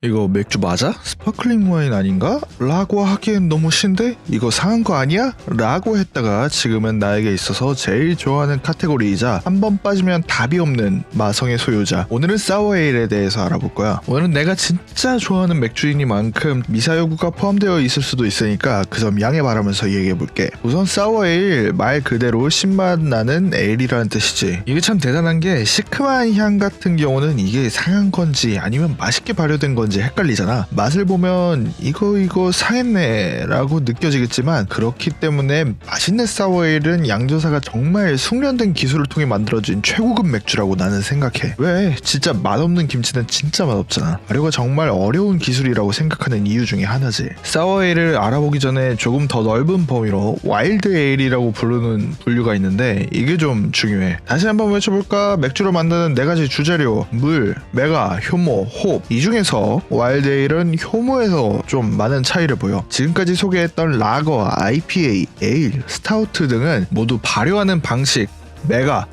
이거 맥주 맞아? 스파클링 와인 아닌가? 라고 하기엔 너무 신데? 이거 상한 거 아니야? 라고 했다가 지금은 나에게 있어서 제일 좋아하는 카테고리이자 한 번 빠지면 답이 없는 마성의 소유자. 오늘은 사워에일에 대해서 알아볼 거야. 오늘은 내가 진짜 좋아하는 맥주이니만큼 미사여구가 포함되어 있을 수도 있으니까 그 점 양해 바라면서 얘기해볼게. 우선 사워에일 말 그대로 신맛 나는 에일이라는 뜻이지. 이게 참 대단한 게 시큼한 향 같은 경우는 이게 상한 건지 아니면 맛있게 발효된 건지 헷갈리잖아. 맛을 보면 이거 상했네 라고 느껴지겠지만 그렇기 때문에 맛있는 사워에일은 양조사가 정말 숙련된 기술을 통해 만들어진 최고급 맥주라고 나는 생각해. 왜? 진짜 맛없는 김치는 진짜 맛없잖아. 발효가 정말 어려운 기술이라고 생각하는 이유 중에 하나지. 사워에일을 알아보기 전에 조금 더 넓은 범위로 와일드 에일이라고 부르는 분류가 있는데 이게 좀 중요해. 다시 한번 외쳐볼까? 맥주를 만드는 4가지 주재료 물, 메가, 효모, 홉. 이 중에서 와일드 에일은 효모에서 좀 많은 차이를 보여. 지금까지 소개했던 라거, IPA, 에일, 스타우트 등은 모두 발효하는 방식, 메가,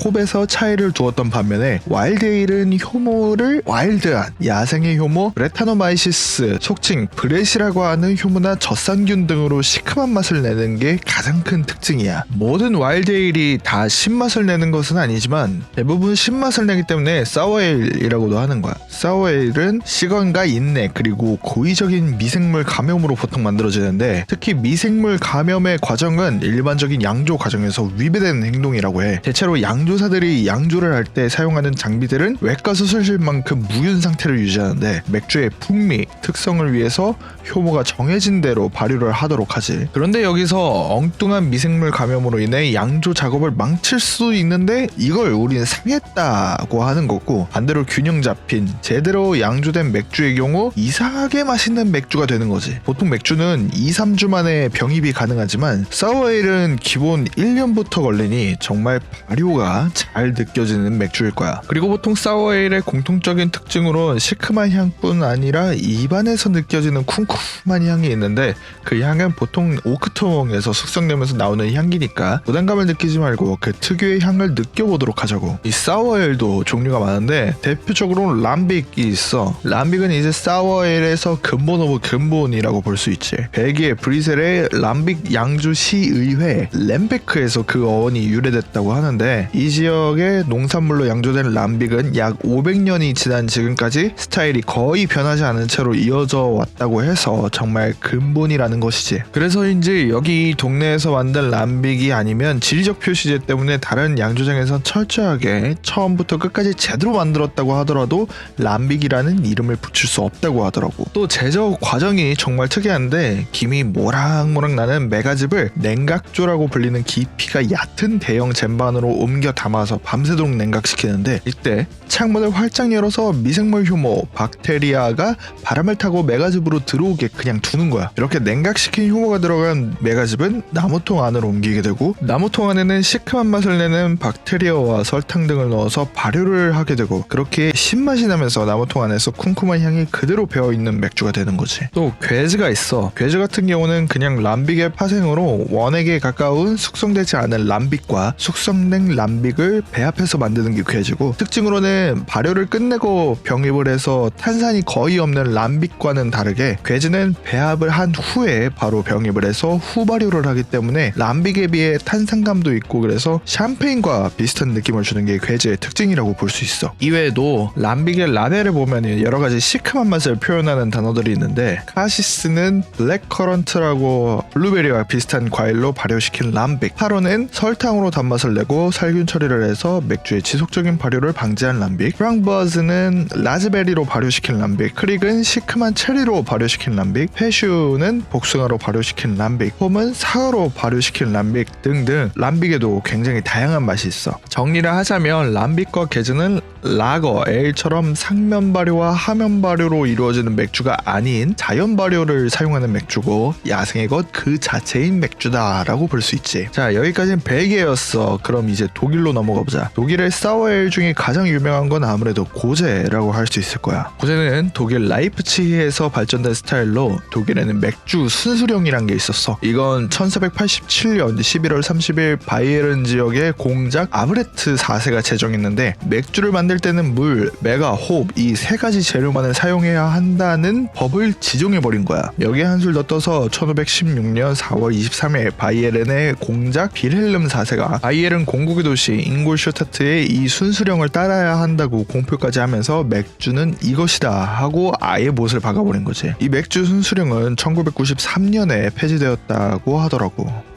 홉에서 차이를 두었던 반면에 와일드 에일은 효모를 와일드한 야생의 효모 브레타노마이시스, 속칭 브렛이라고 하는 효모나 젖산균 등으로 시큼한 맛을 내는 게 가장 큰 특징이야. 모든 와일드 에일이 다 신맛을 내는 것은 아니지만 대부분 신맛을 내기 때문에 사워에일이라고도 하는 거야. 사워에일은 시건과 인내 그리고 고의적인 미생물 감염으로 보통 만들어지는데 특히 미생물 감염의 과정은 일반적인 양조 과정에서 위배되는 행동이라고 해. 대체로 양조사들이 양조를 할 때 사용하는 장비들은 외과 수술실만큼 무균 상태를 유지하는데 맥주의 풍미, 특성을 위해서 효모가 정해진 대로 발효를 하도록 하지. 그런데 여기서 엉뚱한 미생물 감염으로 인해 양조 작업을 망칠 수도 있는데 이걸 우리는 상했다고 하는 거고, 반대로 균형 잡힌 제대로 양조된 맥주의 경우 이상하게 맛있는 맥주가 되는 거지. 보통 맥주는 2-3주 만에 병입이 가능하지만 사워에일은 기본 1년부터 걸리니 정말 발효가 잘 느껴지는 맥주일 거야. 그리고 보통 사워에일의 공통적인 특징으로 시큼한 향뿐 아니라 입안에서 느껴지는 쿰쿰한 향이 있는데 그 향은 보통 오크통에서 숙성되면서 나오는 향기니까 부담감을 느끼지 말고 그 특유의 향을 느껴보도록 하자고. 이 사워에일도 종류가 많은데 대표적으로 람빅이 있어. 람빅은 이제 사워에일에서 근본 오브 근본이라고 볼 수 있지. 벨기에 브뤼셀의 람빅 양주 시의회 램베크에서 그 어원이 유래됐다고 하는데 이 지역의 농산물로 양조된 람빅은 약 500년이 지난 지금까지 스타일이 거의 변하지 않은 채로 이어져 왔다고 해서 정말 근본이라는 것이지. 그래서인지 여기 동네에서 만든 람빅이 아니면 지리적 표시제 때문에 다른 양조장에선 철저하게 처음부터 끝까지 제대로 만들었다고 하더라도 람빅이라는 이름을 붙일 수 없다고 하더라고. 또 제조 과정이 정말 특이한데 김이 모락모락 나는 메가즙을 냉각조라고 불리는 깊이가 얕은 대형 젠반으로 옮겨 담아서 밤새도록 냉각시키는데 이때 창문을 활짝 열어서 미생물 효모, 박테리아가 바람을 타고 메가즙으로 들어오게 그냥 두는 거야. 이렇게 냉각시킨 효모가 들어간 메가즙은 나무통 안으로 옮기게 되고 나무통 안에는 시큼한 맛을 내는 박테리아와 설탕 등을 넣어서 발효를 하게 되고 그렇게 신맛이 나면서 나무통 안에서 쿰쿰한 향이 그대로 배어있는 맥주가 되는 거지. 또 괴즈가 있어. 괴즈 같은 경우는 그냥 람빅의 파생으로 원액에 가까운 숙성되지 않은 람빅과 숙성된 람빅을 배합해서 만드는 게 괴즈고, 특징으로는 발효를 끝내고 병입을 해서 탄산이 거의 없는 람빅과는 다르게 괴즈는 배합을 한 후에 바로 병입을 해서 후발효를 하기 때문에 람빅에 비해 탄산감도 있고 그래서 샴페인과 비슷한 느낌을 주는 게 괴즈의 특징이라고 볼 수 있어. 이외에도 람빅의 라벨을 보면 여러가지 시큼한 맛을 표현하는 단어들이 있는데 카시스는 블랙커런트라고 블루베리와 비슷한 과일로 발효시킨 람빅, 타로는 설탕으로 단맛을 내고 살균 처리를 해서 맥주의 지속적인 발효를 방지한 람빅, 프랑부아즈는 라즈베리로 발효시킨 람빅, 크릭은 시큼한 체리로 발효시킨 람빅, 페슈는 복숭아로 발효시킨 람빅, 홈은 사과로 발효시킨 람빅 등등 람빅에도 굉장히 다양한 맛이 있어. 정리를 하자면 람빅과 게즈는 라거, 에일처럼 상면 발효와 하면 발효로 이루어지는 맥주가 아닌 자연 발효를 사용하는 맥주고 야생의 것 그 자체인 맥주다라고 볼 수 있지. 자, 여기까지는 벨기에였어. 그럼 이제 독일로 넘어가 보자. 독일의 사워에일 중에 가장 유명한 건 아무래도 고제라고 할 수 있을 거야. 고제는 독일 라이프치히에서 발전된 스타일로 독일에는 맥주 순수령이란 게 있었어. 이건 1487년 11월 30일 바이에른 지역의 공작 아브레트 4세가 제정했는데 맥주를 만든 만들 때는 물, 메가, 호흡 이 세 가지 재료만을 사용해야 한다는 법을 지정해버린 거야. 여기에 한술 더 떠서 1516년 4월 23일 바이에른의 공작 빌헬름 4세가 바이에른 공국의 도시 잉골슈타트의 이 순수령을 따라야 한다고 공표까지 하면서 맥주는 이것이다 하고 아예 못을 박아버린 거지. 이 맥주 순수령은 1993년에 폐지되었다고 하더라고.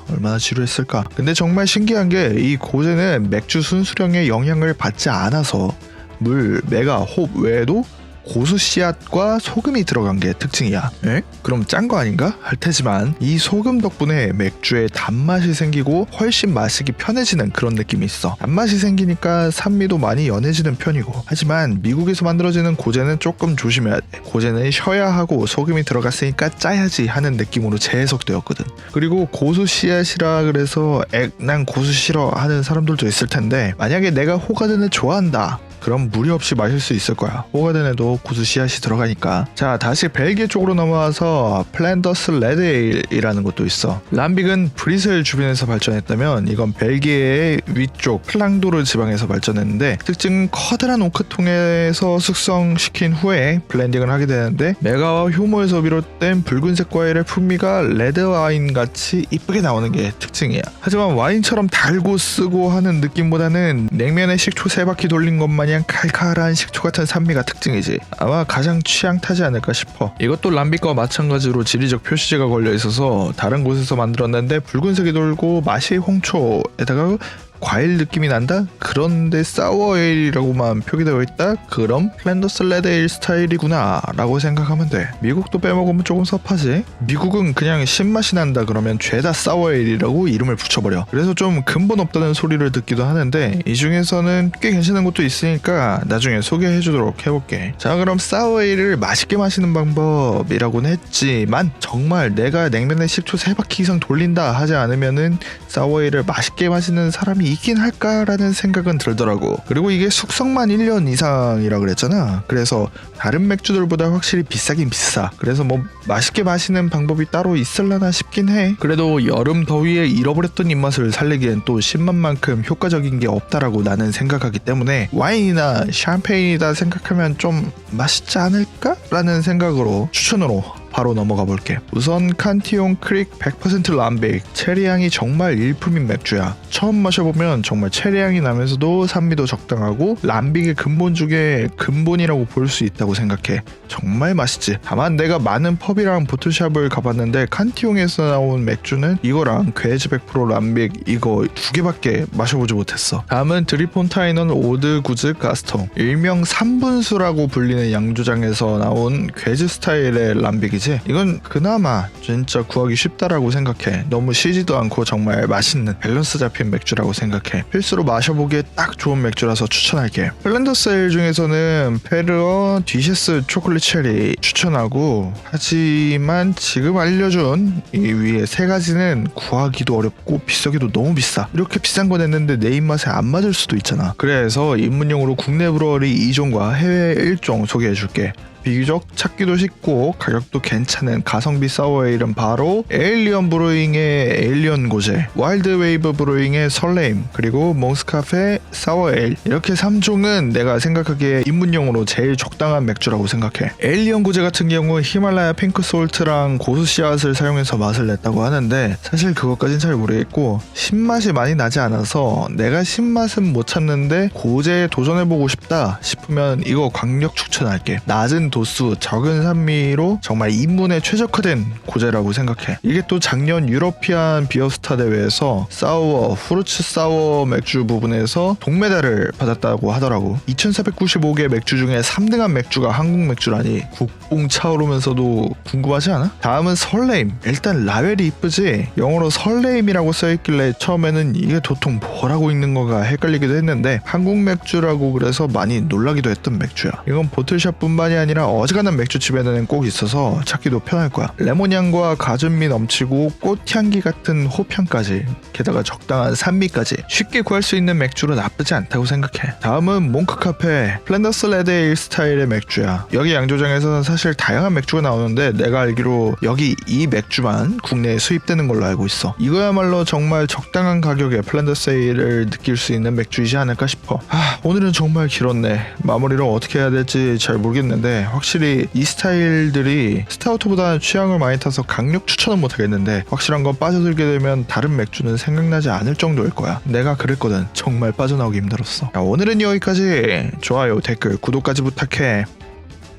얼마나 지루했을까. 근데 정말 신기한 게 이 고제는 맥주 순수령의 영향을 받지 않아서 물, 메가, 호흡 외에도 고수 씨앗과 소금이 들어간 게 특징이야. 에? 그럼 짠 거 아닌가? 할 테지만 이 소금 덕분에 맥주에 단맛이 생기고 훨씬 마시기 편해지는 그런 느낌이 있어. 단맛이 생기니까 산미도 많이 연해지는 편이고. 하지만 미국에서 만들어지는 고제는 조금 조심해야 돼. 고제는 쉬어야 하고 소금이 들어갔으니까 짜야지 하는 느낌으로 재해석되었거든. 그리고 고수 씨앗이라 그래서 난 고수 싫어 하는 사람들도 있을 텐데, 만약에 내가 호가든을 좋아한다 그럼 무리 없이 마실 수 있을 거야. 호가든에도 고수 씨앗이 들어가니까. 자, 다시 벨기에 쪽으로 넘어와서 플랜더스 레드 에일이라는 것도 있어. 람빅은 브리셀 주변에서 발전했다면 이건 벨기에의 위쪽 플랑도르 지방에서 발전했는데, 특징은 커다란 오크통에서 숙성시킨 후에 블렌딩을 하게 되는데, 메가와 효모에서 비롯된 붉은색 과일의 풍미가 레드 와인 같이 이쁘게 나오는 게 특징이야. 하지만 와인처럼 달고 쓰고 하는 느낌보다는 냉면에 식초 3바퀴 돌린 것만이 그냥 칼칼한 식초 같은 산미가 특징이지. 아마 가장 취향 타지 않을까 싶어. 이것도 람빅과 마찬가지로 지리적 표시제가 걸려 있어서 다른 곳에서 만들었는데 붉은색이 돌고 맛이 홍초에다가 과일 느낌이 난다? 그런데 사워에일이라고만 표기되어 있다? 그럼 플랜더스 레드에일 스타일이구나 라고 생각하면 돼. 미국도 빼먹으면 조금 섭하지. 미국은 그냥 신맛이 난다 그러면 죄다 사워에일이라고 이름을 붙여버려. 그래서 좀 근본 없다는 소리를 듣기도 하는데, 이 중에서는 꽤 괜찮은 것도 있으니까 나중에 소개해주도록 해볼게. 자, 그럼 사워에일을 맛있게 마시는 방법이라고는 했지만, 정말 내가 냉면에 식초 3바퀴 이상 돌린다 하지 않으면은 사워에일을 맛있게 마시는 사람이 있긴 할까라는 생각은 들더라고. 그리고 이게 숙성만 1년 이상이라 그랬잖아. 그래서 다른 맥주들보다 확실히 비싸긴 비싸. 그래서 뭐 맛있게 마시는 방법이 따로 있을라나 싶긴 해. 그래도 여름 더위에 잃어버렸던 입맛을 살리기엔 또 신맛만큼 효과적인 게 없다라고 나는 생각하기 때문에 와인이나 샴페인이다 생각하면 좀 맛있지 않을까? 라는 생각으로 추천으로 바로 넘어가 볼게. 우선 칸티용 크릭 100% 람빅. 체리향이 정말 일품인 맥주야. 처음 마셔보면 정말 체리향이 나면서도 산미도 적당하고 람빅의 근본 중에 근본이라고 볼 수 있다고 생각해. 정말 맛있지. 다만 내가 많은 펍이랑 보틀샵을 가봤는데 칸티용에서 나온 맥주는 이거랑 괴즈 100% 람빅 이거 2개밖에 마셔보지 못했어. 다음은 드리폰타이넌 오드 구즈 가스통. 일명 3분수라고 불리는 양조장에서 나온 괴즈 스타일의 람빅이지. 이건 그나마 진짜 구하기 쉽다라고 생각해. 너무 시지도 않고 정말 맛있는 밸런스 잡힌 맥주라고 생각해. 필수로 마셔보기에 딱 좋은 맥주라서 추천할게. 플랜더스 에일 중에서는 페르어 디셰스 초콜릿 체리 추천하고, 하지만 지금 알려준 이 위에 3가지는 구하기도 어렵고 비싸기도 너무 비싸. 이렇게 비싼 거 냈는데 내 입맛에 안 맞을 수도 있잖아. 그래서 입문용으로 국내 브루어리 2종과 해외 1종 소개해줄게. 비교적 찾기도 쉽고 가격도 괜찮은 가성비 사워에일은 바로 에일리언 브루잉의 에일리언 고제, 와일드 웨이브 브루잉의 설레임, 그리고 몽스카페 사워에일. 이렇게 3종은 내가 생각하기에 입문용으로 제일 적당한 맥주라고 생각해. 에일리언 고제 같은 경우 히말라야 핑크 솔트랑 고수 씨앗을 사용해서 맛을 냈다고 하는데 사실 그것까진 잘 모르겠고, 신맛이 많이 나지 않아서 내가 신맛은 못 찾는데 고제에 도전해보고 싶다 싶으면 이거 강력 추천할게. 낮은 도수, 적은 산미로 정말 입문에 최적화된 고제라고 생각해. 이게 또 작년 유러피안 비어스타 대회에서 사워, 후르츠 사워 맥주 부분에서 동메달을 받았다고 하더라고. 2495개 맥주 중에 3등한 맥주가 한국 맥주라니 국뽕 차오르면서도 궁금하지 않아? 다음은 설레임. 일단 라벨이 이쁘지? 영어로 설레임이라고 써있길래 처음에는 이게 도통 뭐라고 읽는 건가 헷갈리기도 했는데 한국 맥주라고 그래서 많이 놀라기도 했던 맥주야. 이건 보틀샵 뿐만이 아니라 아니라 어지간한 맥주집에는 꼭 있어서 찾기도 편할 거야. 레몬향과 가즙미 넘치고 꽃향기 같은 호평까지, 게다가 적당한 산미까지 쉽게 구할 수 있는 맥주로 나쁘지 않다고 생각해. 다음은 몽크 카페 플랜더스 레드에일 스타일의 맥주야. 여기 양조장에서는 사실 다양한 맥주가 나오는데 내가 알기로 여기 이 맥주만 국내에 수입되는 걸로 알고 있어. 이거야말로 정말 적당한 가격에 플랜더스 에일을 느낄 수 있는 맥주이지 않을까 싶어. 오늘은 정말 길었네. 마무리를 어떻게 해야 될지 잘 모르겠는데 확실히 이 스타일들이 스타우트보다는 취향을 많이 타서 강력 추천은 못하겠는데 확실한 건 빠져들게 되면 다른 맥주는 생각나지 않을 정도일 거야. 내가 그랬거든. 정말 빠져나오기 힘들었어. 자, 오늘은 여기까지. 좋아요, 댓글, 구독까지 부탁해.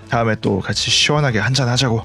다음에 또 같이 시원하게 한잔 하자고.